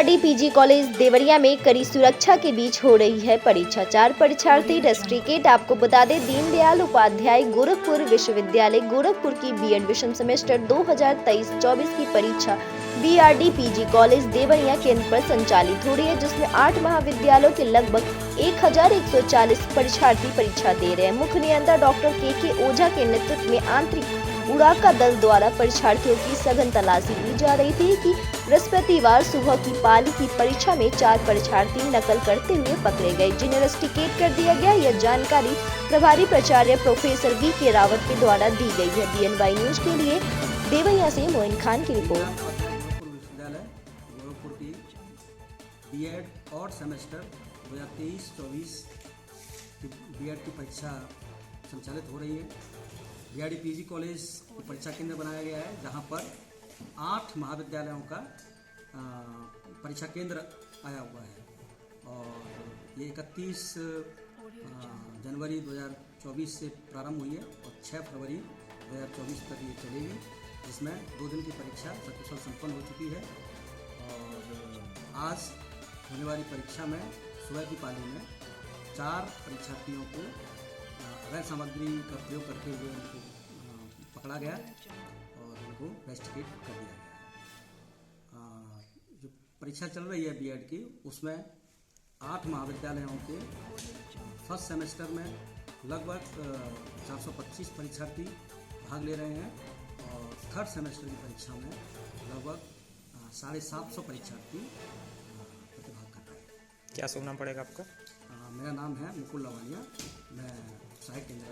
BRD PG college Deoria में कड़ी सुरक्षा के बीच हो रही है परीक्षा। 4 परीक्षार्थी रस्ट्रिकेट। आपको बता दें, दीनदयाल उपाध्याय गोरखपुर विश्वविद्यालय गोरखपुर की बीएड विषम सेमेस्टर 2023-24 की परीक्षा बीआरडी पीजी कॉलेज देवरिया केंद्र पर संचालित हो रही है, जिसमें 8 महाविद्यालयों के लगभग 1140 परीक्षार्थी परीक्षा दे रहे हैं। मुख्य नियंत्रक डॉक्टर के ओझा के नेतृत्व में आंतरिक उड़ाका दल द्वारा परीक्षार्थियों की सघन तलाशी ली जा रही थी कि बृहस्पतिवार सुबह की पाली की परीक्षा में 4 परीक्षार्थी नकल करते हुए पकड़े गए, जिन्हें रस्टिकेट कर दिया गया। यह जानकारी प्रभारी प्राचार्य प्रोफेसर वी.के. रावत के द्वारा दी गई है। बीएनवाई न्यूज के लिए देवरिया से मोइन खान की रिपोर्ट। विश्वविद्यालय गोरखपुर की बीएड और सेमेस्टर 2023-24 की बीएड की परीक्षा संचालित हो रही है। बीआरडी पीजी कॉलेज परीक्षा केंद्र बनाया गया है, जहां पर 8 महाविद्यालयों का परीक्षा केंद्र आया हुआ है और ये 31 जनवरी 2024 से प्रारंभ हुई है और 6 फरवरी 2024 तक ये चलेगी, जिसमें 2 दिन की परीक्षा सकुशल संपन्न हो चुकी है। और आज होने वाली परीक्षा में सुबह की पाली में 4 परीक्षार्थियों को अवैध सामग्री का प्रयोग करते हुए उनको पकड़ा गया और उनको रस्टिकेट कर दिया गया है। जो परीक्षा चल रही है बीएड की, उसमें 8 महाविद्यालयों के फर्स्ट सेमेस्टर में लगभग 425 परीक्षार्थी भाग ले रहे हैं और थर्ड सेमेस्टर की परीक्षा में लगभग 750 परीक्षार्थी प्रतिभाग कर रहे हैं। क्या शुभ नाम पड़ेगा आपका? मेरा नाम है मुकुल लवानिया, मैं सहायक केंद्र